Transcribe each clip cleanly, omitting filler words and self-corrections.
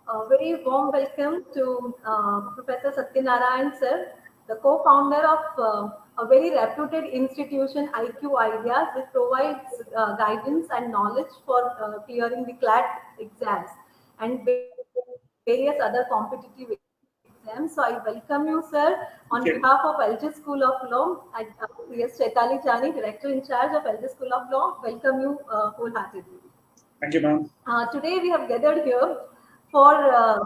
A very warm welcome to Professor Satyanarayan sir, the co-founder of a very reputed institution, IQ Ideas, which provides guidance and knowledge for clearing the CLAT exams and various other competitive exams. So I welcome you, sir, on behalf of LG School of Law. And yes, Chaitali Chani, Director in charge of LG School of Law, welcome you wholeheartedly. Thank you, ma'am. Today we have gathered here for uh,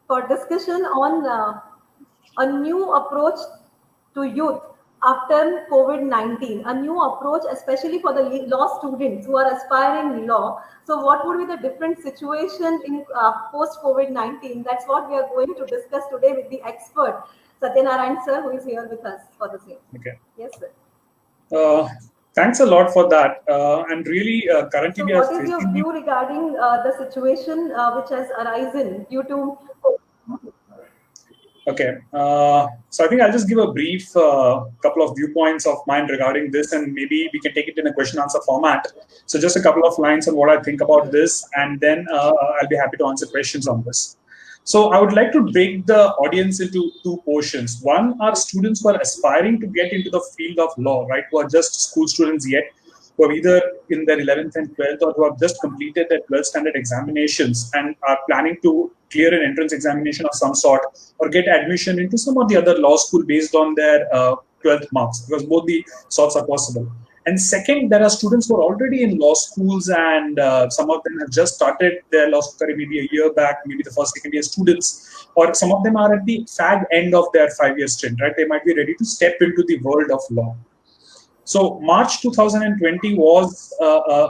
for discussion on a new approach to youth after COVID-19, a new approach especially for the law students who are aspiring in law. So what would be the different situation in post COVID-19? That's what we are going to discuss today with the expert Satyanarayan sir, who is here with us for the same. Okay. Yes, sir. Thanks a lot for that. And really, currently So we are what is your facing. view regarding the situation which has arisen due to? Okay. So I think I'll just give a brief couple of viewpoints of mine regarding this, and maybe we can take it in a question answer format. So just a couple of lines on what I think about this, and then I'll be happy to answer questions on this. So I would like to break the audience into two portions. One are students who are aspiring to get into the field of law, right? Who are just school students yet, who are either in their 11th and 12th, or who have just completed their 12th standard examinations and are planning to clear an entrance examination of some sort, or get admission into some of the other law school based on their 12th marks, because both the sorts are possible. And second, there are students who are already in law schools, and some of them have just started their law school career maybe a year back, maybe the first, second year students, or some of them are at the fag end of their 5-year stint, right? They might be ready to step into the world of law. So March 2020 was a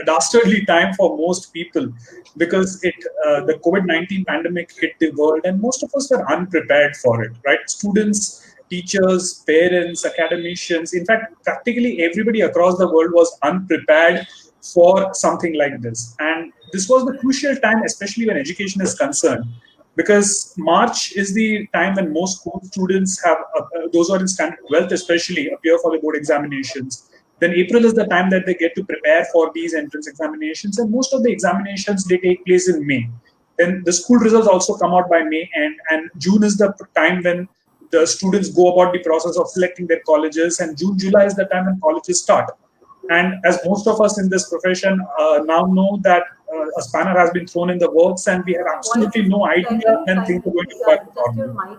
dastardly time for most people, because the COVID-19 pandemic hit the world and most of us were unprepared for it, right? Students, teachers, parents, academicians, in fact, practically everybody across the world was unprepared for something like this. And this was the crucial time, especially when education is concerned, because March is the time when most school students have, those who are in standard 12th especially, appear for the board examinations. Then April is the time that they get to prepare for these entrance examinations, and most of the examinations, they take place in May. Then the school results also come out by May, and June is the time when the students go about the process of selecting their colleges, and June, July is the time when colleges start. And as most of us in this profession now know that a spanner has been thrown in the works, and we have absolutely no idea when things are going to go Just your mic.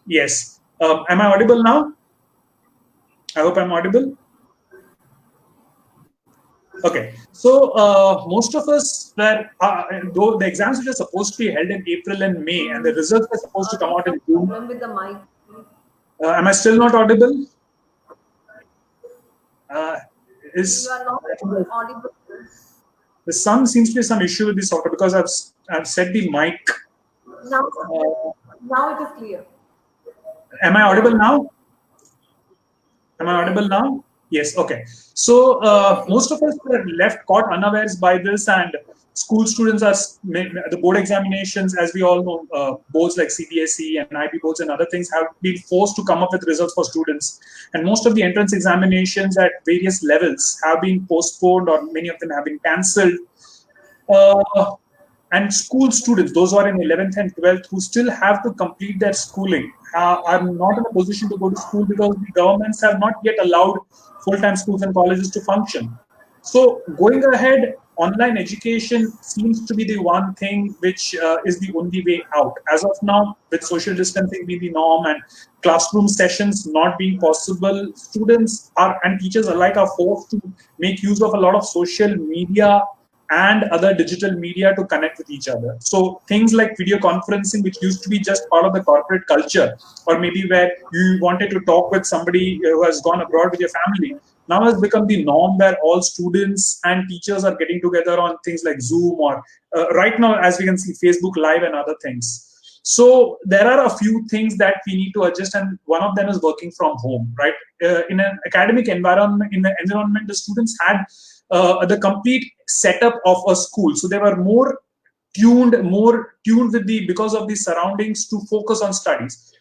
Yes. Am I audible now? I hope I'm audible. Okay. So most of us were, though the exams which are supposed to be held in April and May, and the results are supposed to come out in June. Problem with the mic. Am I still not audible? You are not audible. The some seems to be some issue with the software, because I've set the mic. Now it is clear. Am I audible now? Am I audible now? Yes. Okay. So most of us were left caught unawares by this, and school students are the board examinations, as we all know, boards like CBSE and IB boards and other things have been forced to come up with results for students, and most of the entrance examinations at various levels have been postponed, or many of them have been cancelled. And school students, those who are in 11th and 12th, who still have to complete their schooling, are not in a position to go to school because the governments have not yet allowed full-time schools and colleges to function. So going ahead, online education seems to be the one thing which is the only way out. As of now, with social distancing being the norm and classroom sessions not being possible, students and teachers alike are forced to make use of a lot of social media and other digital media to connect with each other. So things like video conferencing, which used to be just part of the corporate culture, or maybe where you wanted to talk with somebody who has gone abroad with your family, now has become the norm, where all students and teachers are getting together on things like Zoom, or right now, as we can see, Facebook Live and other things. So there are a few things that we need to adjust, and one of them is working from home, right? In an academic environment, the students had the complete setup of a school, so they were more tuned with because of the surroundings, to focus on studies.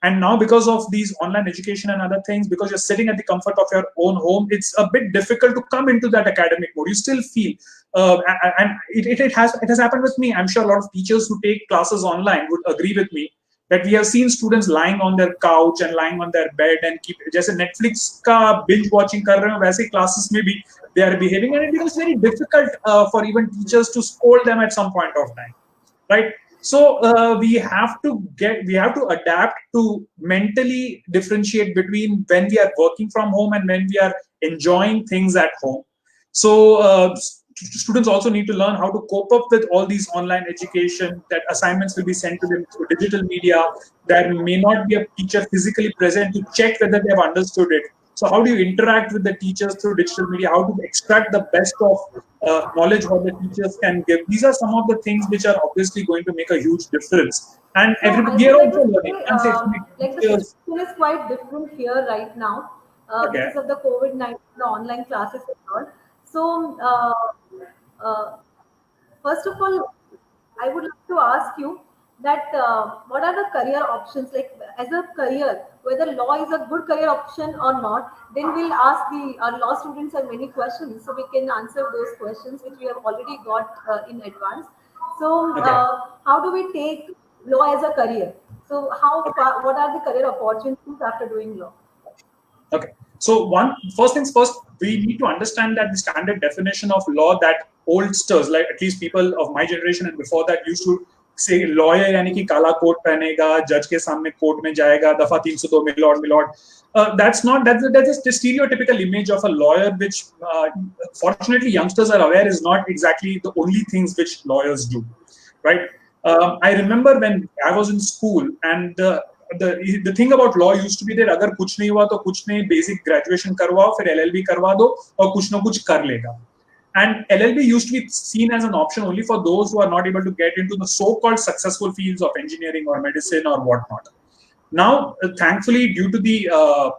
And And now, because of these online education and other things, because you're sitting at the comfort of your own home, it's a bit difficult to come into that academic mode. You still feel, and it has happened with me. I'm sure a lot of teachers who take classes online would agree with me that we have seen students lying on their couch and lying on their bed and keep जैसे Netflix का binge watching कर रहे हो वैसे classes में भी they are behaving, and it becomes very difficult for even teachers to scold them at some point of time, right? So we have to adapt to mentally differentiate between when we are working from home and when we are enjoying things at home. So students also need to learn how to cope up with all these online education, that assignments will be sent to them through digital media. There may not be a teacher physically present to check whether they have understood it. So how do you interact with the teachers through digital media? How to extract the best of knowledge what the teachers can give? These are some of the things which are obviously going to make a huge difference. And No, everybody, I we are would like also to learning. say, I'm saying like the teachers, situation is quite different here right now okay, because of the COVID-19, the online classes and all. So, uh, first of all, I would like to ask you that what are the career options like as a career, whether law is a good career option or not. Then we'll ask the our law students have many questions, so we can answer those questions which we have already got in advance. So, okay, how do we take law as a career? So, how okay. far, what are the career opportunities after doing law? Okay. So first things first, we need to understand that the standard definition of law that oldsters, like at least people of my generation and before that, used to say lawyer यानी कि काला coat पहनेगा, जज के सामने court में जाएगा, दफा 302 milord milord. That's just a stereotypical image of a lawyer, which fortunately youngsters are aware is not exactly the only things which lawyers do, right? I remember when I was in school, and the thing about law used to be that अगर कुछ नहीं हुआ तो कुछ नहीं, basic graduation करवाओ, फिर LLB करवा दो और कुछ ना कुछ कर लेगा. And LLB used to be seen as an option only for those who are not able to get into the so-called successful fields of engineering or medicine or whatnot. Now, thankfully, due to the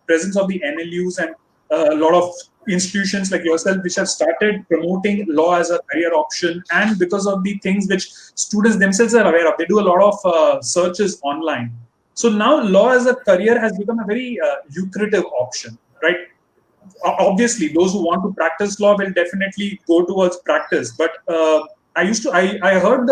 presence of the NLUs and a lot of institutions like yourself which have started promoting law as a career option, and because of the things which students themselves are aware of, they do a lot of searches online. So now law as a career has become a very lucrative option, right? Obviously, those who want to practice law will definitely go towards practice. But I heard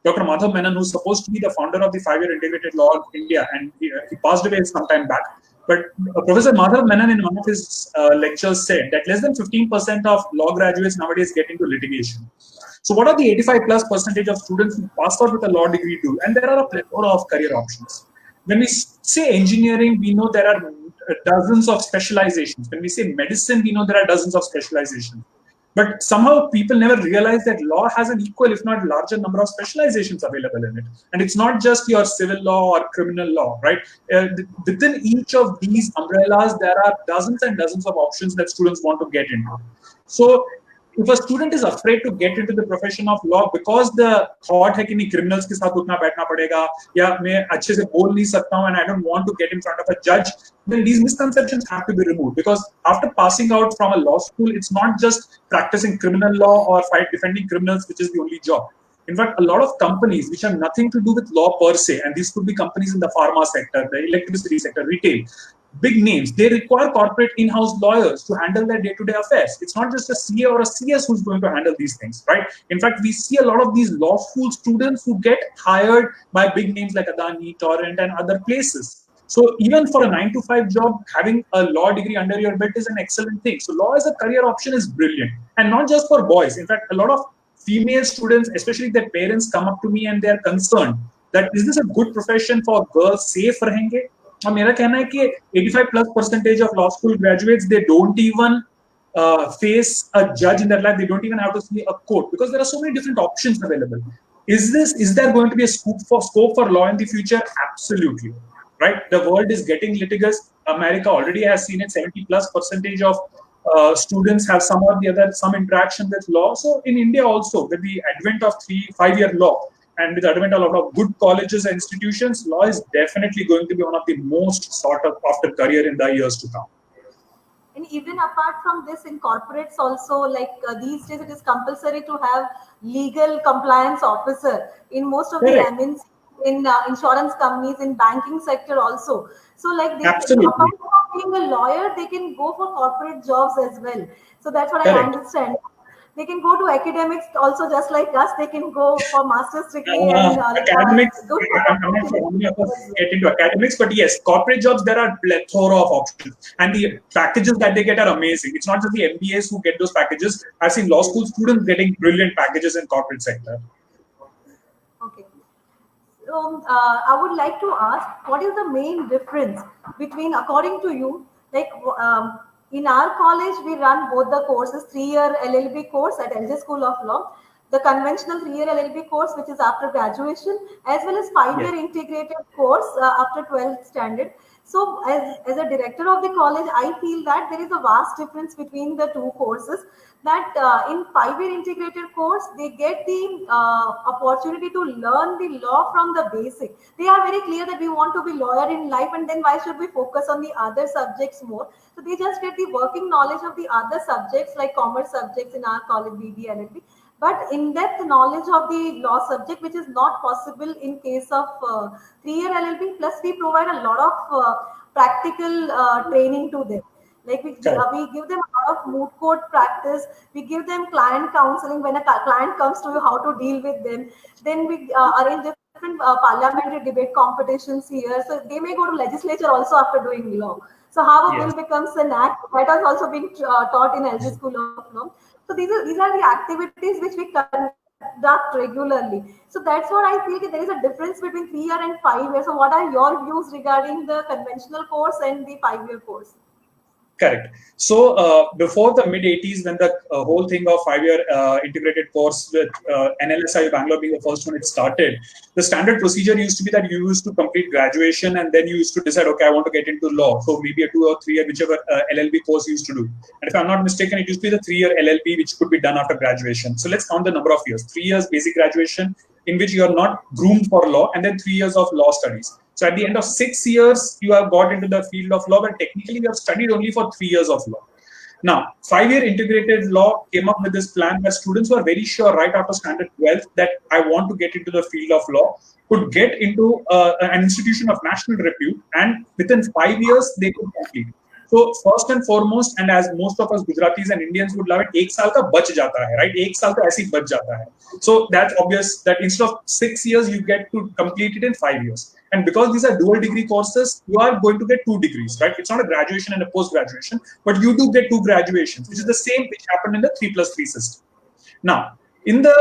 Dr. Madhav Menon, who's supposed to be the founder of the 5-year integrated law of India, and he passed away some time back. But Professor Madhav Menon, in one of his lectures, said that less than 15% of law graduates nowadays get into litigation. So what are the 85+% of students who pass out with a law degree do? And there are a plethora of career options. When we say engineering, we know there are dozens of specializations. When we say medicine, we know there are dozens of specializations. But somehow people never realize that law has an equal, if not larger, number of specializations available in it. And it's not just your civil law or criminal law, right? Within each of these umbrellas, there are dozens and dozens of options that students want to get into. So if a student is afraid to get into the profession of law because the thought है कि नहीं criminals के साथ उठना बैठना पड़ेगा, या मैं अच्छे से बोल नहीं सकता हूँ, and I don't want to get in front of a judge, then these misconceptions have to be removed. Because after passing out from a law school, it's not just practicing criminal law or defending criminals, which is the only job. In fact, a lot of companies which have nothing to do with law per se, and these could be companies in the pharma sector, the electricity sector, retail, big names, they require corporate in-house lawyers to handle their day-to-day affairs. It's not just a CA or a CS who's going to handle these things, right? In fact, we see a lot of these law school students who get hired by big names like Adani, Torrent, and other places. So even for a 9-to-5 job, having a law degree under your belt is an excellent thing. So law as a career option is brilliant. And not just for boys. In fact, a lot of female students, especially their parents, come up to me and they're concerned that is this a good profession for girls, safe rahenge? और मेरा कहना है कि 85+% of law school graduates, they don't even face a judge in their life. They don't even have to see a court because there are so many different options available. Is there going to be a scope for law in the future? Absolutely, right? The world is getting litigious. America already has seen it. 70+% of students have some or the other some interaction with law. So in India also, with the advent of 5-year law, and with the advent of a lot of good colleges and institutions, law is definitely going to be one of the most sought after career in the years to come. And even apart from this, in corporates also, like these days, it is compulsory to have legal compliance officer in most of the MNC in insurance companies, in banking sector also. So like they, Absolutely. apart from being a lawyer, they can go for corporate jobs as well. So that's what I Correct. understand. They can go to academics also, just like us. They can go for master's degree and Academics, go for I'm not sure how many of us as well. get into academics, but yes, corporate jobs, there are plethora of options. And the packages that they get are amazing. It's not just the MBAs who get those packages. I've seen law school students getting brilliant packages in corporate sector. Okay. So I would like to ask, what is the main difference between, according to you, like in our college, we run both the courses, 3-year LLB course at LJ School of Law, the conventional 3-year LLB course, which is after graduation, as well as 5-year Yes. integrated course after 12th standard. So as a director of the college, I feel that there is a vast difference between the two courses, that in 5-year integrated course, they get the opportunity to learn the law from the basic. They are very clear that we want to be lawyer in life, and then why should we focus on the other subjects more? So they just get the working knowledge of the other subjects, like commerce subjects in our college, BB, LLB, but in-depth knowledge of the law subject, which is not possible in case of 3-year LLB. Plus we provide a lot of practical training to them. Like we give them a lot of moot court practice. We give them client counseling when a client comes to you, how to deal with them. Then we arrange different parliamentary debate competitions here. So they may go to legislature also after doing law. So how a bill becomes an act, that has also been taught in LG School of Law. So these are the activities which we conduct regularly. So that's what I feel that there is a difference between 3-year and 5-year. So what are your views regarding the conventional course and the 5-year course? Correct. So before the mid 80s, when the whole thing of 5-year integrated course with NLSI Bangalore being the first one it started, the standard procedure used to be that you used to complete graduation and then you used to decide, okay, I want to get into law. So maybe a 2 or 3 year, whichever LLB course you used to do. And if I'm not mistaken, it used to be the 3-year LLB, which could be done after graduation. So let's count the number of years. 3 years basic graduation, in which you are not groomed for law, and then 3 years of law studies. So at the end of 6 years, you have got into the field of law, but technically you have studied only for 3 years of law. Now, 5-year integrated law came up with this plan where students were very sure right after standard 12 that I want to get into the field of law, could get into an institution of national repute, and within 5 years, they could complete. So first and foremost, and as most of us Gujaratis and Indians would love it, एक साल का बच जाता है, right? एक साल का ऐसे ही बच जाता है. So that's obvious that instead of 6 years, you get to complete it in 5 years. And because these are dual degree courses, you are going to get 2 degrees, right? It's not a graduation and a post graduation, but you do get 2 graduations, which is the same which happened in the 3+3 system. Now, in the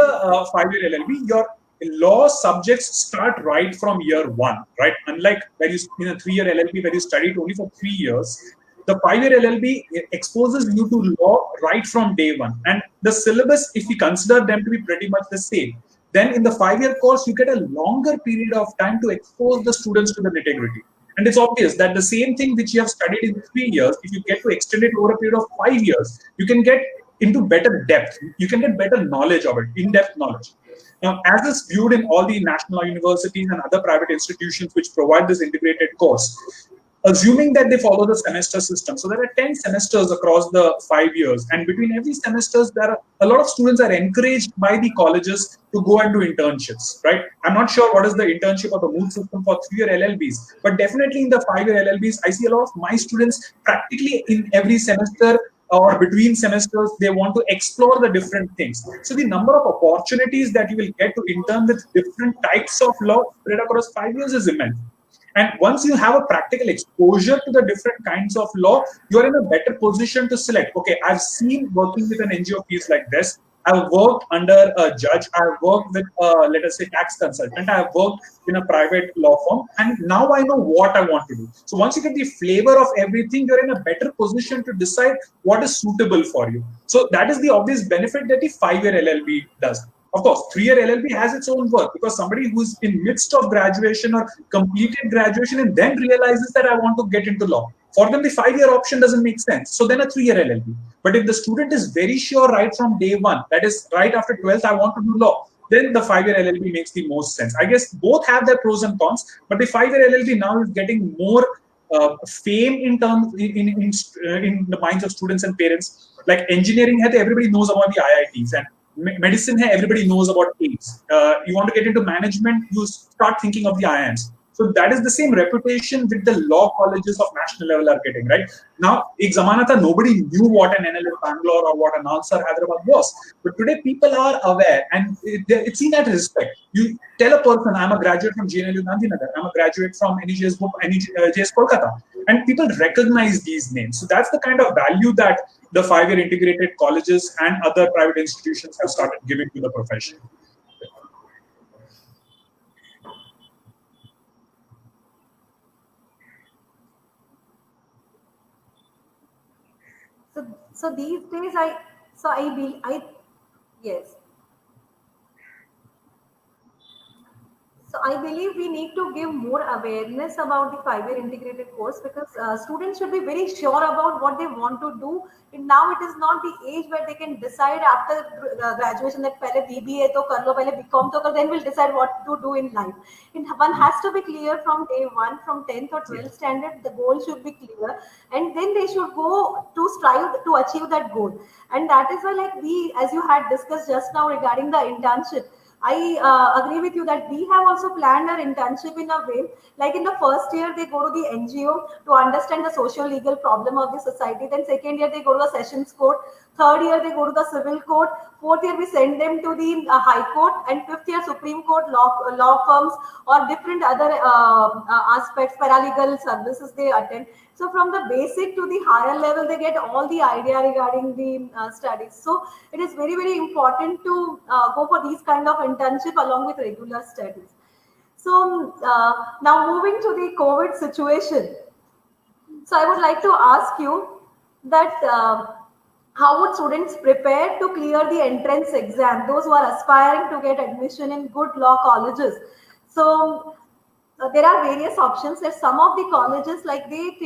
5-year LLB, your law subjects start right from year 1, right? Unlike where you in a 3-year LLB where you studied only for 3 years, the 5-year LLB exposes you to law right from day 1. And the syllabus, if we consider them to be pretty much the same, then in the 5-year course, you get a longer period of time to expose the students to the nitty-gritty. And it's obvious that the same thing which you have studied in 3 years, if you get to extend it over a period of 5 years, you can get into better depth. You can get better knowledge of it, in-depth knowledge. Now, as is viewed in all the national universities and other private institutions which provide this integrated course, assuming that they follow the semester system. So there are 10 semesters across the 5 years, and between every semesters, there are a lot of students are encouraged by the colleges to go and do internships, right? I'm not sure what is the internship or the MOOC system for 3-year LLBs, but definitely in the 5-year LLBs, I see a lot of my students practically in every semester or between semesters, they want to explore the different things. So the number of opportunities that you will get to intern with different types of law spread across 5 years is immense. And once you have a practical exposure to the different kinds of law, you're in a better position to select, okay, I've seen working with an NGO piece like this. I've worked under a judge. I've worked with, let us say, tax consultant. I've worked in a private law firm. And now I know what I want to do. So once you get the flavor of everything, you're in a better position to decide what is suitable for you. So that is the obvious benefit that the 5-year LLB does. Of course, 3-year LLB has its own work, because somebody who's in midst of graduation or completed graduation and then realizes that I want to get into law, for them the 5-year option doesn't make sense. So then a 3-year LLB. But if the student is very sure right from day 1, that is right after 12th, I want to do law, then the 5-year LLB makes the most sense. I guess both have their pros and cons, but the 5-year LLB now is getting more fame in terms in the minds of students and parents. Like engineering, everybody knows about the IITs, and medicine hai, everybody knows about AIDS. You want to get into management, you start thinking of the IIMs. So that is the same reputation with the law colleges of national level are getting, right? Now, ek zamana tha, nobody knew what an NLM Bangalore or what an Ansar Hyderabad was. But today people are aware and it's seen as respect. You tell a person, I'm a graduate from GNLU Gandhinagar, I'm a graduate from NEJS Kolkata. And people recognize these names. So that's the kind of value that the 5-year integrated colleges and other private institutions have started giving to the profession. So these days, yes. So I believe we need to give more awareness about the 5-year integrated course because students should be very sure about what they want to do. And now it is not the age where they can decide after graduation that pehle BBA to kar lo, pehle BCom to kar, then we'll decide what to do in life. And one has to be clear from day one, from 10th or 12th standard, the goal should be clear, and then they should go to strive to achieve that goal. And that is why, like we, as you had discussed just now regarding the internship, I agree with you that we have also planned our internship in a way, like in the first year they go to the NGO to understand the social legal problem of the society. Then second year they go to the sessions court. Third year they go to the civil court. Fourth year we send them to the high court, and fifth year Supreme Court, law firms or different other aspects, paralegal services they attend. So from the basic to the higher level, they get all the idea regarding the studies. So it is very, very important to go for these kind of internship along with regular studies. So now moving to the COVID situation. So I would like to ask you that how would students prepare to clear the entrance exam? Those who are aspiring to get admission in good law colleges. So there are various options. There's some of the colleges like they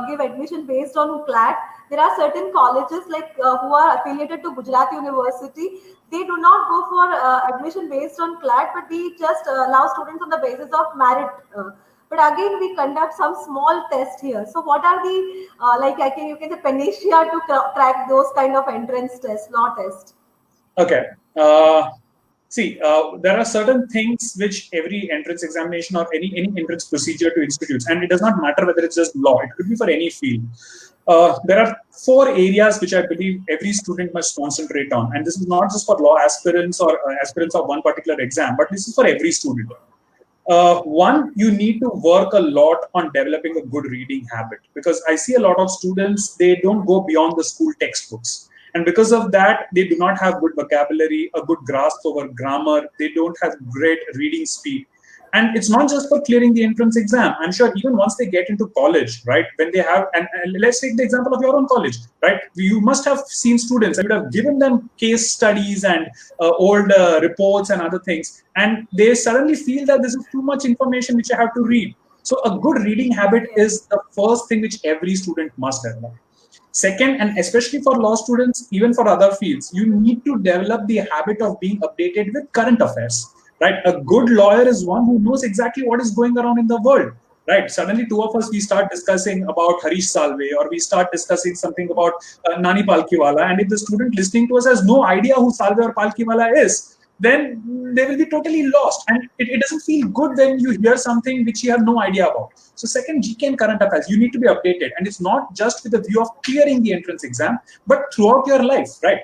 give admission based on CLAT. There are certain colleges like who are affiliated to Gujarat University. They do not go for admission based on CLAT, but we just allow students on the basis of merit. But again, we conduct some small tests here. So, what are the you can say panacea to crack those kind of entrance tests, law tests? Okay. See, there are certain things which every entrance examination or any entrance procedure to institutes, and it does not matter whether it's just law, it could be for any field. There are 4 areas which I believe every student must concentrate on. And this is not just for law aspirants or aspirants of one particular exam, but this is for every student. One, you need to work a lot on developing a good reading habit, because I see a lot of students, they don't go beyond the school textbooks. And because of that, they do not have good vocabulary, a good grasp over grammar. They don't have great reading speed. And it's not just for clearing the entrance exam. I'm sure even once they get into college, right, when they have, and let's take the example of your own college, right? You must have seen students, you would have given them case studies and old reports and other things. And they suddenly feel that this is too much information which I have to read. So a good reading habit is the first thing which every student must develop. Second, and especially for law students, even for other fields, you need to develop the habit of being updated with current affairs. Right, a good lawyer is one who knows exactly what is going around in the world. Right, suddenly 2 of us, we start discussing about Harish Salve, or we start discussing something about Nani Palkiwala, and if the student listening to us has no idea who Salve or Palkiwala is, then they will be totally lost, and it doesn't feel good when you hear something which you have no idea about. So second, GK and current affairs, you need to be updated, and it's not just with the view of clearing the entrance exam, but throughout your life, right?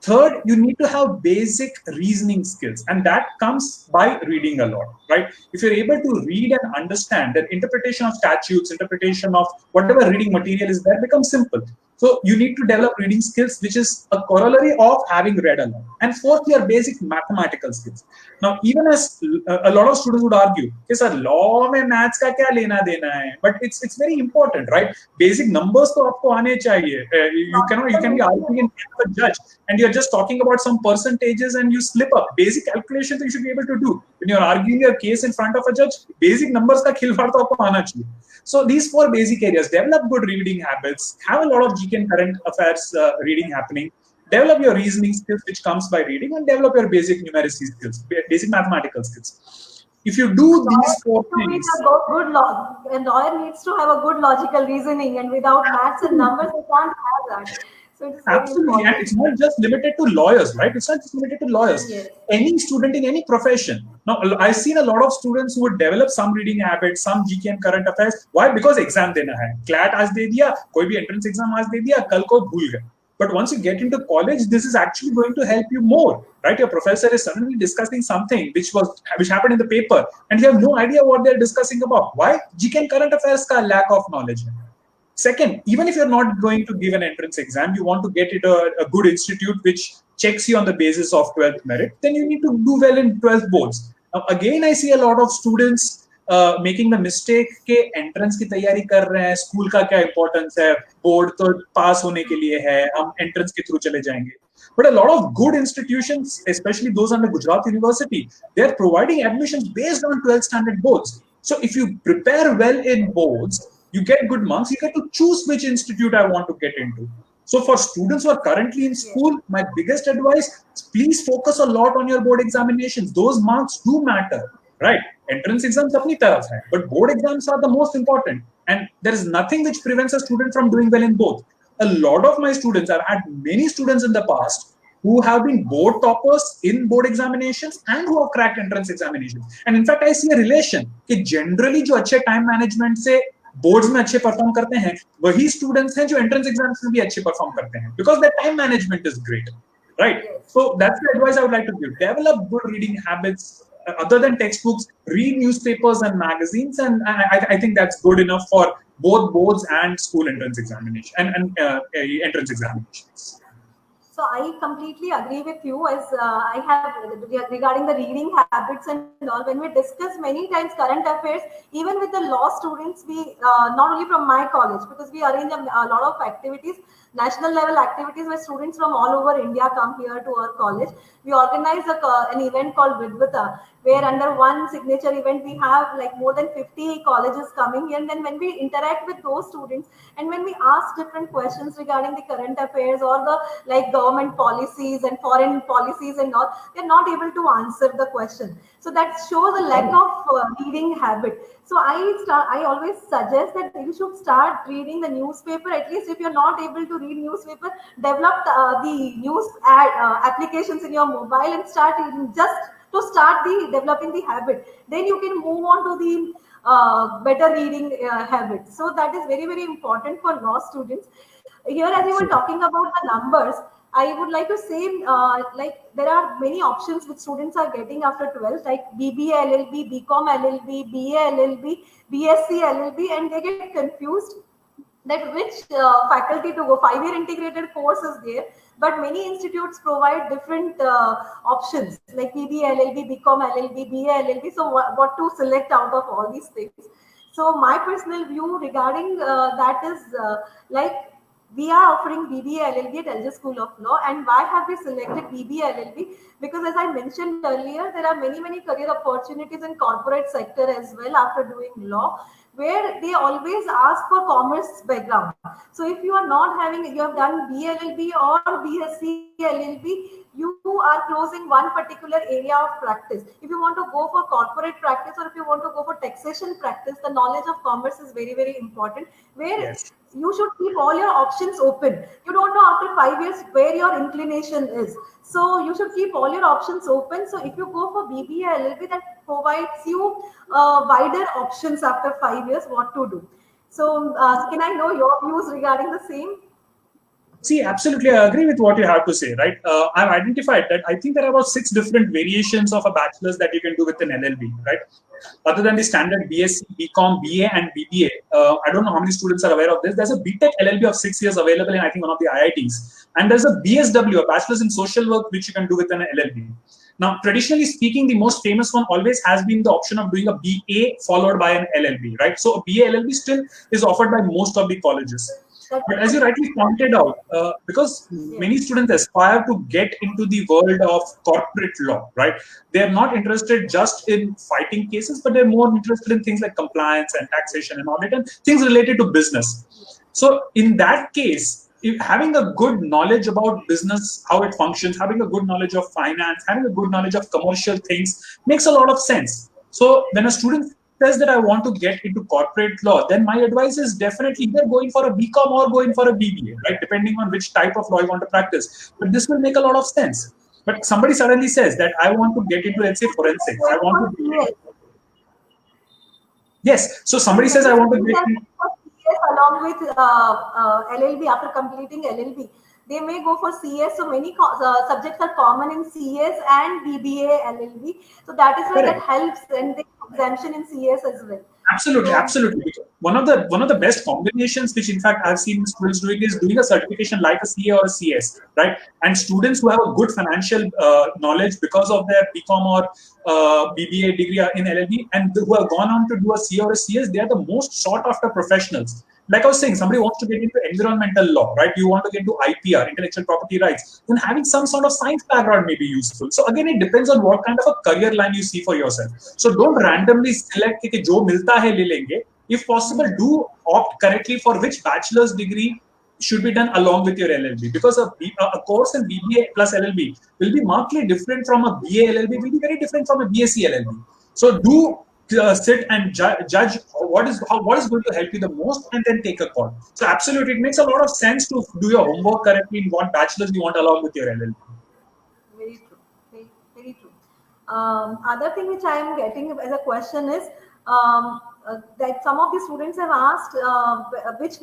Third, you need to have basic reasoning skills, and that comes by reading a lot, right? If you're able to read and understand, then interpretation of statutes, interpretation of whatever reading material is there becomes simple. So you need to develop reading skills, which is a corollary of having read a lot. And fourth, your basic mathematical skills. Now, even as a lot of students would argue, okay, sir, law mein maths ka kya lena dena hai? But it's very important, right? Basic numbers to aapko aane chahiye. You can be arguing in front of a judge, and you're just talking about some percentages and you slip up. Basic calculations you should be able to do. When you're arguing your case in front of a judge, basic numbers ka khilwad to aapko aana chahiye. So these 4 basic areas: develop good reading habits, have a lot of GK and current affairs reading happening, develop your reasoning skills, which comes by reading, and develop your basic numeracy skills, basic mathematical skills. If you do these 4 things, a lawyer needs to have a good logical reasoning, and without maths and numbers, they can't have that. So it is very Absolutely, and important. it's not just limited to lawyers, right? It's not just limited to lawyers. Yes. Any student in any profession. Now, I've seen a lot of students who would develop some reading habits, some GK and current affairs. Why? Because exam dena hai. CLAT आज दे दिया, कोई भी entrance exam आज दे दिया, कल को भूल गए. But once you get into college, this is actually going to help you more, right? Your professor is suddenly discussing something which happened in the paper, and you have no idea what they're discussing about. Why? GK and current affairs ka lack of knowledge. Second, even if you're not going to give an entrance exam, you want to get into a good institute which checks you on the basis of 12th merit, then you need to do well in 12th boards. Now, again, I see a lot of students making the mistake कि entrance की तैयारी कर रहे हैं, school का क्या importance है, board तो pass होने के लिए है, हम entrance के through चले जाएंगे. But a lot of good institutions, especially those under Gujarat University, they are providing admissions based on 12th standard boards. So if you prepare well in boards, you get good marks, you get to choose which institute I want to get into. So for students who are currently in school, my biggest advice, please focus a lot on your board examinations. Those marks do matter, right? Entrance exams apni taraf hai, but board exams are the most important. And there is nothing which prevents a student from doing well in both. A lot of my students, I've had many students in the past who have been board toppers in board examinations and who have cracked entrance examinations. And in fact, I see a relation कि generally जो अच्छे time management से boards में अच्छे perform करते हैं वही students हैं जो एंट्रेंस एग्जाम्स में भी अच्छे परफॉर्म करते हैं because the time management is great right so that's the advice I would like to give develop good reading habits other than textbooks read newspapers and magazines and I think that's good enough for both boards and school entrance examination and entrance examinations. So I completely agree with you as I have regarding the reading habits and all. When we discuss many times current affairs, even with the law students, we not only from my college, because we arrange a lot of activities, national level activities where students from all over India come here to our college. We organize an event called Vidvita, where under one signature event we have like more than 50 colleges coming here. And then when we interact with those students and when we ask different questions regarding the current affairs or the like government policies and foreign policies and all, they're not able to answer the question. So that shows a lack of reading habit. So I always suggest that you should start reading the newspaper. At least if you're not able to read newspaper, develop the news applications in your mobile and start reading just to start developing the habit. Then you can move on to the better reading habit. So that is very, very important for law students. Here, as you were talking about the numbers, I would like to say, like there are many options which students are getting after 12th, like BBA LLB, BCom LLB, BA LLB, BSc LLB, and they get confused that which faculty to go. 5-year integrated course is there, but many institutes provide different options like BBA LLB, BCom LLB, BA LLB. So what to select out of all these things? So my personal view regarding that is like we are offering BBA LLB at LJ School of Law. And why have we selected BBA LLB? Because as I mentioned earlier, there are many career opportunities in corporate sector as well after doing law, where they always ask for commerce background. So if you are not having, you have done BLLB or BSc LLB, you are closing one particular area of practice. If you want to go for corporate practice or if you want to go for taxation practice, the knowledge of commerce is very, very important, where Yes. you should keep all your options open. You don't know after 5 years where your inclination is. So you should keep all your options open. So if you go for BBA LLB, that provides you wider options after 5 years what to do. So can I know your views regarding the same? See, absolutely, I agree with what you have to say, right? I've identified that I think there are about 6 different variations of a bachelor's that you can do with an LLB, right? Other than the standard BSc, BCom, BA, and BBA, I don't know how many students are aware of this. There's a BTech LLB of 6 years available in, I think, one of the IITs. And there's a BSW, a Bachelor's in Social Work, which you can do with an LLB. Now, traditionally speaking, the most famous one always has been the option of doing a BA followed by an LLB, right? So a BA LLB still is offered by most of the colleges. But as you rightly pointed out, because many students aspire to get into the world of corporate law, right? They're not interested just in fighting cases, but they're more interested in things like compliance and taxation and audit and things related to business. So in that case, having a good knowledge about business, how it functions, having a good knowledge of finance, having a good knowledge of commercial things makes a lot of sense. So when a student says that I want to get into corporate law, then my advice is definitely either going for a BCom or going for a BBA, right? Depending on which type of law you want to practice. But this will make a lot of sense. But somebody suddenly says that I want to get into, let's say, forensics. I want to be, yes. So somebody says I want to get into, along with LLB after completing LLB. They may go for CS. So many subjects are common in CS and BBA, LLB. So that is why that helps, and the exemption in CS as well. Absolutely, absolutely. One of the best combinations, which in fact I've seen students doing, is doing a certification like a CA or a CS, right? And students who have a good financial knowledge because of their BCom or BBA degree in LLB, and who have gone on to do a CA or a CS, they are the most sought after professionals. Like I was saying, somebody wants to get into environmental law, right? You want to get into IPR, intellectual property rights, then having some sort of science background may be useful. So again, it depends on what kind of a career line you see for yourself. So don't randomly select कि जो मिलता है ले लेंगे. If possible, do opt correctly for which bachelor's degree should be done along with your LLB, because a course in BBA plus LLB will be markedly different from a BA LLB, will be very different from a BSc LLB. So do sit and judge what is going to help you the most, and then take a call. So absolutely, it makes a lot of sense to do your homework correctly in what bachelor's you want along with your LLB. Very true. Very, very true. Other thing which I am getting as a question is that some of the students have asked which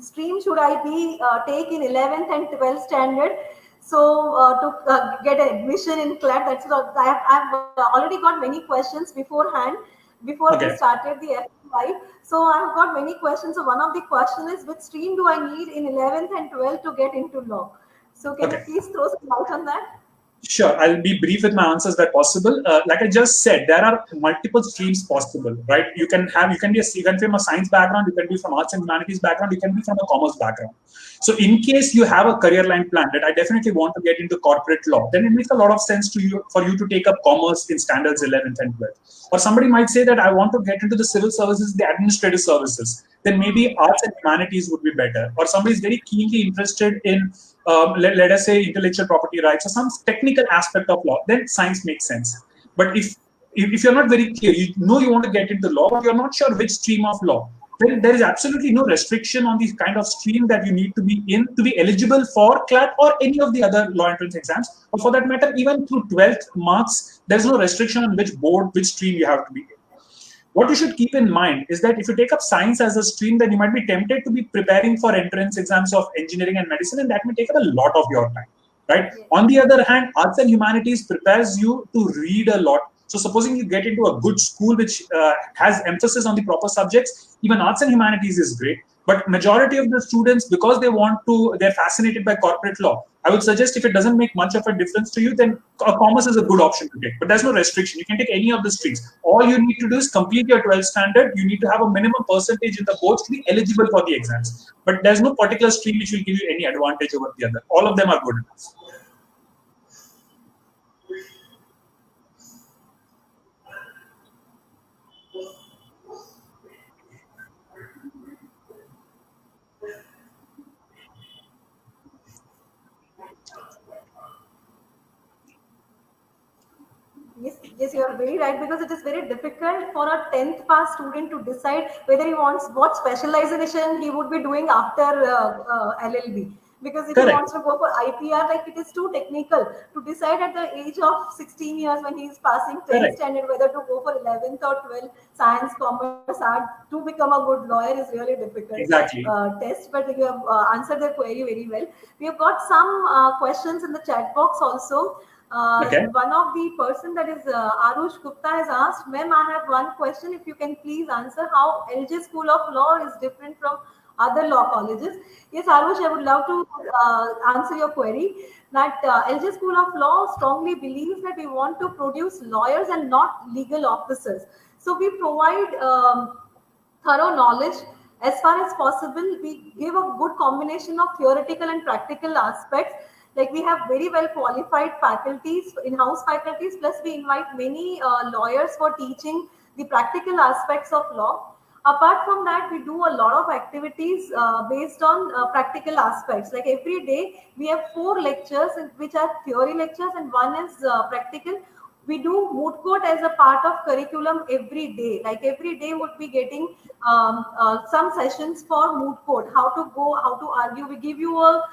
stream should I be take in 11th and 12th standard. So to get admission in CLAT, that's what I've already got many questions beforehand, before we started the FY. So I've got many questions. So one of the question is, which stream do I need in 11th and 12th to get into law? So can you please throw some light on that? Sure, I'll be brief with my answers where possible. Like I just said, there are multiple streams possible, right? You can be from a science background, you can be from arts and humanities background, you can be from a commerce background. So in case you have a career line plan that I definitely want to get into corporate law, then it makes a lot of sense for you to take up commerce in standards 11th and 12th. Or somebody might say that I want to get into the civil services, the administrative services, then maybe arts and humanities would be better. Or somebody is very keenly interested in let us say intellectual property rights or some technical aspect of law, then science makes sense. But if you're not very clear, you know you want to get into law, but you're not sure which stream of law, then there is absolutely no restriction on the kind of stream that you need to be in to be eligible for CLAT or any of the other law entrance exams. Or for that matter, even through 12th marks, there's no restriction on which stream you have to be in. What you should keep in mind is that if you take up science as a stream, then you might be tempted to be preparing for entrance exams of engineering and medicine, and that may take up a lot of your time, right? Yeah. On the other hand, arts and humanities prepares you to read a lot. So supposing you get into a good school which has emphasis on the proper subjects, even arts and humanities is great. But majority of the students, because they're fascinated by corporate law, I would suggest if it doesn't make much of a difference to you, then commerce is a good option to take. But there's no restriction. You can take any of the streams. All you need to do is complete your 12th standard. You need to have a minimum percentage in the boards to be eligible for the exams. But there's no particular stream which will give you any advantage over the other. All of them are good enough. Yes, you are very right, because it is very difficult for a 10th pass student to decide whether he wants what specialization he would be doing after LLB. Because if he wants to go for IPR, like it is too technical to decide at the age of 16 years when he is passing 10th standard whether to go for 11th or 12th science, commerce, art to become a good lawyer is really difficult test. But you have answered the query very well. We have got some questions in the chat box also. One of the person that is Arush Gupta has asked, ma'am, I have one question. If you can please answer how LJ School of Law is different from other law colleges. Yes, Arush, I would love to answer your query. That LJ School of Law strongly believes that we want to produce lawyers and not legal officers. So we provide thorough knowledge. As far as possible, we give a good combination of theoretical and practical aspects. Like we have very well qualified faculties, in-house faculties, plus we invite many lawyers for teaching the practical aspects of law. Apart from that, we do a lot of activities based on practical aspects. Like every day, we have 4 lectures which are theory lectures and one is practical. We do moot court as a part of curriculum every day. Like every day would be getting some sessions for moot court, how to go, how to argue. We give you a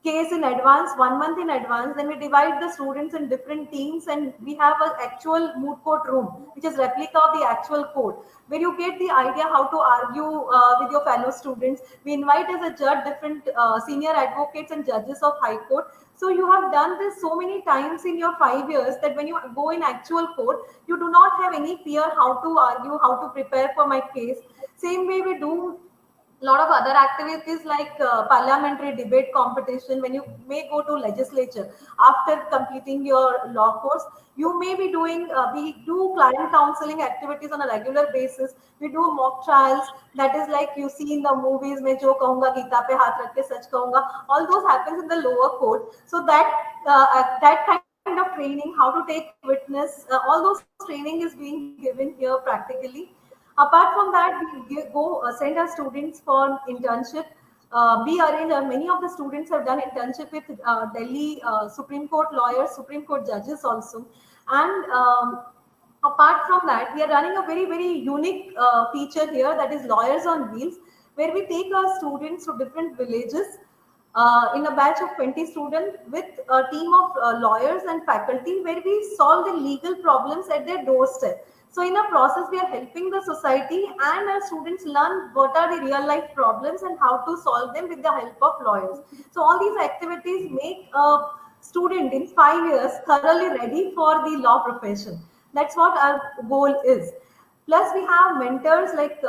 case in advance, 1 month in advance. Then we divide the students in different teams, and we have an actual moot court room, which is replica of the actual court, where you get the idea how to argue with your fellow students. We invite as a judge different senior advocates and judges of high court. So you have done this so many times in your 5 years that when you go in actual court, you do not have any fear how to argue, how to prepare for my case. Same way we do lot of other activities like parliamentary debate competition. When you may go to legislature after completing your law course, you may be doing we do client counseling activities on a regular basis. We do mock trials, that is like you see in the movies, mein jo kahunga geeta pe haath rakh ke sach kahunga. All those happens in the lower court. So that kind of training, how to take witness, all those training is being given here practically. Apart from that, we go send our students for internship. We arrange, many of the students have done internship with Delhi Supreme Court lawyers, Supreme Court judges also. And apart from that, we are running a very, very unique feature here, that is Lawyers on Wheels, where we take our students to different villages in a batch of 20 students with a team of lawyers and faculty, where we solve the legal problems at their doorstep. So in a process, we are helping the society, and our students learn what are the real life problems and how to solve them with the help of lawyers. So all these activities make a student in 5 years thoroughly ready for the law profession. That's what our goal is. Plus, we have mentors like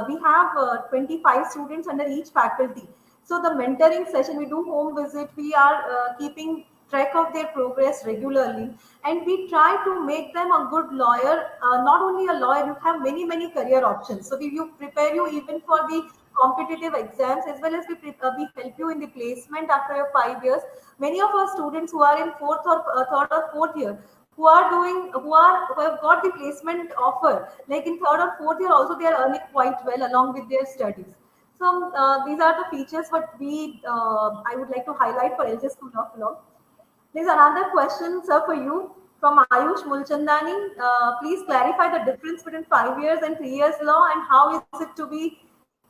we have 25 students under each faculty. So the mentoring session, we do home visit. We are keeping track of their progress regularly, and we try to make them a good lawyer. Not only a lawyer, you have many career options. So you prepare you even for the competitive exams, as well as we help you in the placement after your 5 years. Many of our students who are in fourth or third or fourth year, who have got the placement offer, like in third or fourth year also, they are earning quite well along with their studies. So these are the features what we I would like to highlight for LJ School of Law. There's another question, sir, for you from Ayush Mulchandani. Please clarify the difference between 5 years and 3 years law, and how is it to be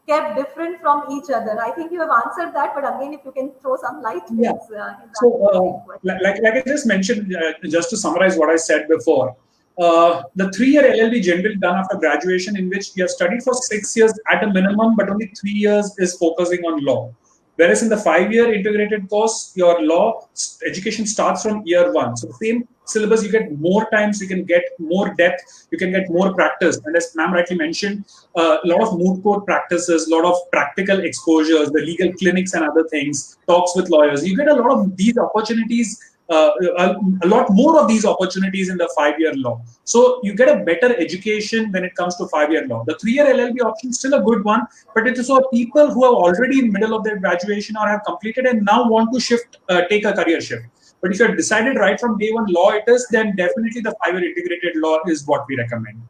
kept different from each other? I think you have answered that, but again, if you can throw some light, Yeah. please. So, like I just mentioned, just to summarize what I said before, the 3-year LLB generally done after graduation, in which you have studied for 6 years at a minimum, but only 3 years is focusing on law. Whereas in the 5-year integrated course, your law education starts from year 1. So same syllabus, you get more times, you can get more depth, you can get more practice. And as ma'am rightly mentioned, a lot of moot court practices, a lot of practical exposures, the legal clinics and other things, talks with lawyers. You get a lot of these opportunities, a lot more of these opportunities in the 5-year law. So you get a better education when it comes to 5-year law. The 3-year LLB option is still a good one, but it is for people who are already in middle of their graduation or have completed and now want to shift, take a career shift. But if you have decided right from day one law it is, then definitely the 5-year integrated law is what we recommend.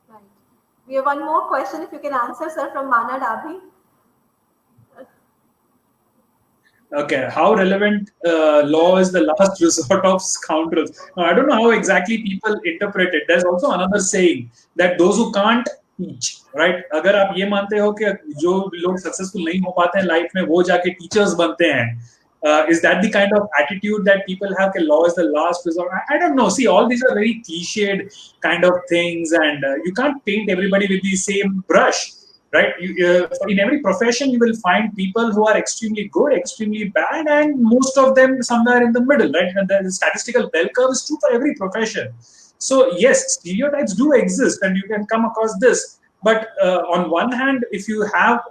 Right. We have one more question, if you can answer, sir, from Mana Dabhi. Okay, how relevant law is the last resort of scoundrels? Now, I don't know how exactly people interpret it. There's also another saying that those who can't teach, right? अगर आप ये मानते हो कि जो लोग successful नहीं हो पाते हैं life में वो जाके teachers बनते हैं, is that the kind of attitude that people have? That law is the last resort. I don't know. See, all these are very cliched kind of things, and you can't paint everybody with the same brush. Right? In every profession, you will find people who are extremely good, extremely bad, and most of them somewhere in the middle, right? And the statistical bell curve is true for every profession. So yes, stereotypes do exist, and you can come across this. But on one hand, if you have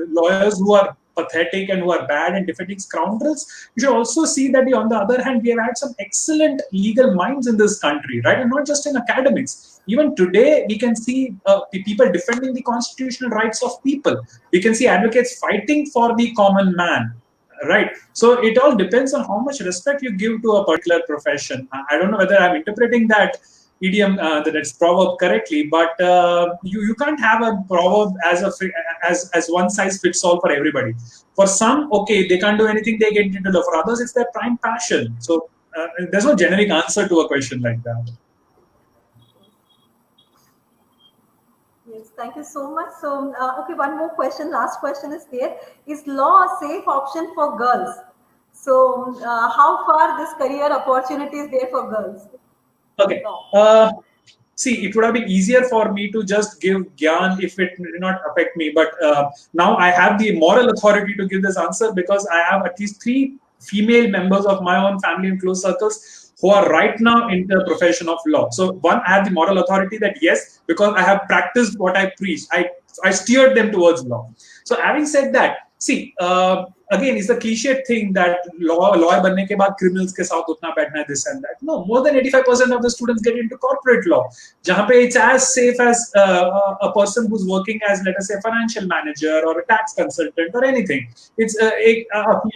lawyers who are pathetic and who are bad and defeating scoundrels, you should also see that on the other hand, we have had some excellent legal minds in this country, right? And not just in academics. Even today, we can see the people defending the constitutional rights of people. We can see advocates fighting for the common man, right? So it all depends on how much respect you give to a particular profession. I don't know whether I'm interpreting that idiom, that's proverb correctly, but you can't have a proverb as one size fits all for everybody. For some, okay, they can't do anything, they get into law. For others, it's their prime passion. So there's no generic answer to a question like that. Yes, thank you so much. So, okay, one more question. Last question is there. Is law a safe option for girls? So, how far this career opportunity is there for girls? Okay. Law. See, it would have been easier for me to just give gyan if it did not affect me. But now I have the moral authority to give this answer because I have at least 3 female members of my own family and close circles who are right now in the profession of law. So one, I have the moral authority that yes, because I have practiced what I preach, I steered them towards law. So having said that, see, again, it's a cliched thing that lawyer बनने के बाद criminals के साथ उठना बैठना this and that. No, more than 85% of the students get into corporate law, जहाँ पे it's as safe as a person who's working as, let us say, a financial manager or a tax consultant or anything. It's a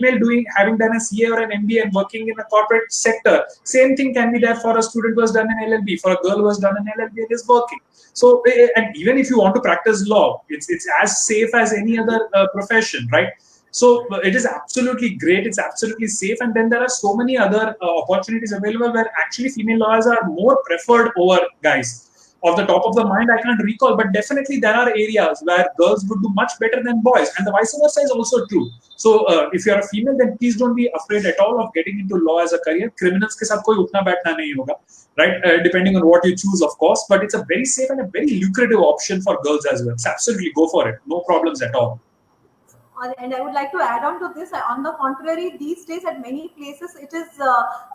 female having done a CA or an MBA and working in a corporate sector. Same thing can be there for a student who has done an LLB, for a girl who has done an LLB and is working. So, and even if you want to practice law, it's as safe as any other profession, right? So it is absolutely great. It's absolutely safe. And then there are so many other opportunities available where actually female lawyers are more preferred over guys. Off the top of the mind, I can't recall, but definitely there are areas where girls would do much better than boys, and the vice versa is also true. So if you are a female, then please don't be afraid at all of getting into law as a career. Criminals के साथ कोई उठना बैठना नहीं होगा, right? Depending on what you choose, of course, but it's a very safe and a very lucrative option for girls as well. So absolutely go for it, no problems at all. And I would like to add on to this. On the contrary, these days at many places, it is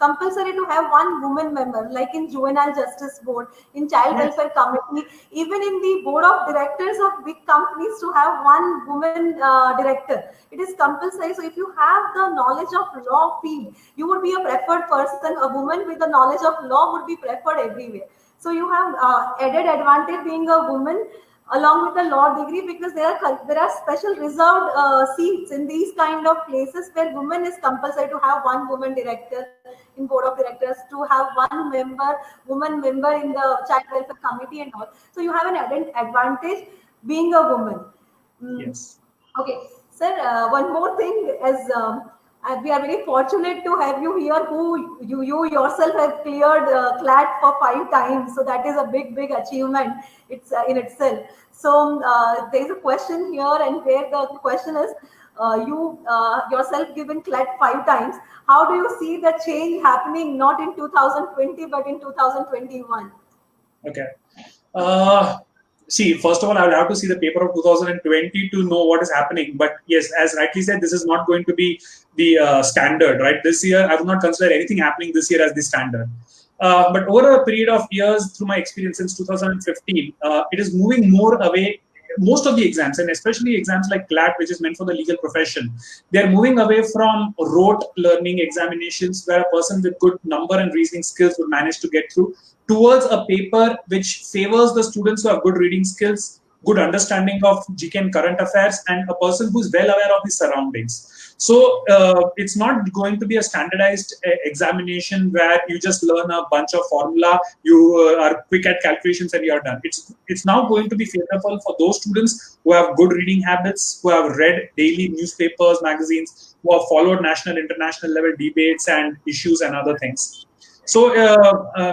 compulsory to have one woman member, like in Juvenile Justice Board, in Child Welfare Committee, even in the board of directors of big companies to have one woman director. It is compulsory. So if you have the knowledge of law field, you would be a preferred person. A woman with the knowledge of law would be preferred everywhere. So you have added advantage being a woman along with the law degree, because there are special reserved seats in these kind of places where women is compulsory to have one woman director in board of directors, to have one woman member in the child welfare committee and all. So you have an added advantage being a woman. Yes. Okay, sir. One more thing, as we are very fortunate to have you here, who you yourself have cleared CLAT for 5 times. So that is a big achievement. It's in itself. So there is a question here, and where the question is, you yourself given CLAT 5 times. How do you see the change happening, not in 2020 but in 2021? Okay. See, first of all, I will have to see the paper of 2020 to know what is happening. But yes, as rightly said, this is not going to be the standard, right? This year, I would not consider anything happening this year as the standard. But over a period of years, through my experience since 2015, it is moving more away. Most of the exams, and especially exams like CLAT, which is meant for the legal profession, they are moving away from rote learning examinations where a person with good number and reasoning skills would manage to get through, towards a paper which favors the students who have good reading skills, good understanding of GK and current affairs, and a person who's well aware of the surroundings. So it's not going to be a standardized examination where you just learn a bunch of formula, you are quick at calculations and you're done. It's now going to be favorable for those students who have good reading habits, who have read daily newspapers, magazines, who have followed national, international level debates and issues and other things. So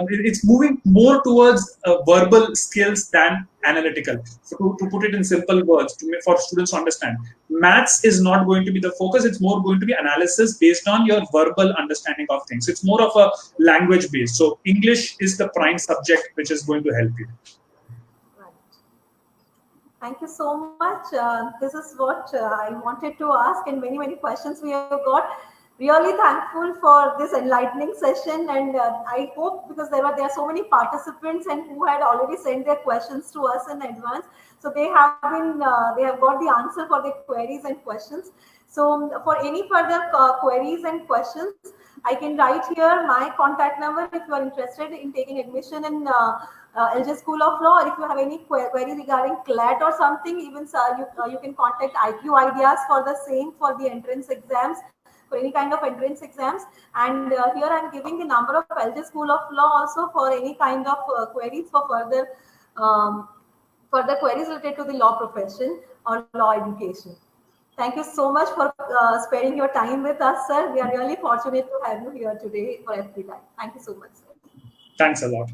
it's moving more towards verbal skills than analytical. So to put it in simple words, for students to understand, maths is not going to be the focus. It's more going to be analysis based on your verbal understanding of things. It's more of a language based. So English is the prime subject which is going to help you. Right. Thank you so much. This is what I wanted to ask, and many questions we have got. Really thankful for this enlightening session, and I hope, because there are so many participants and who had already sent their questions to us in advance, so they have got the answer for their queries and questions. So for any further queries and questions, I can write here my contact number if you are interested in taking admission in LJ School of Law, or if you have any query regarding CLAT or something, even you can contact IQ Ideas for the same, for the entrance exams, for any kind of entrance exams. And here I'm giving the number of LJ School of Law also for any kind of queries, for further queries related to the law profession or law education. Thank you so much for sparing your time with us, sir. We are really fortunate to have you here today for FP Live. Thank you so much, sir. Thanks a lot.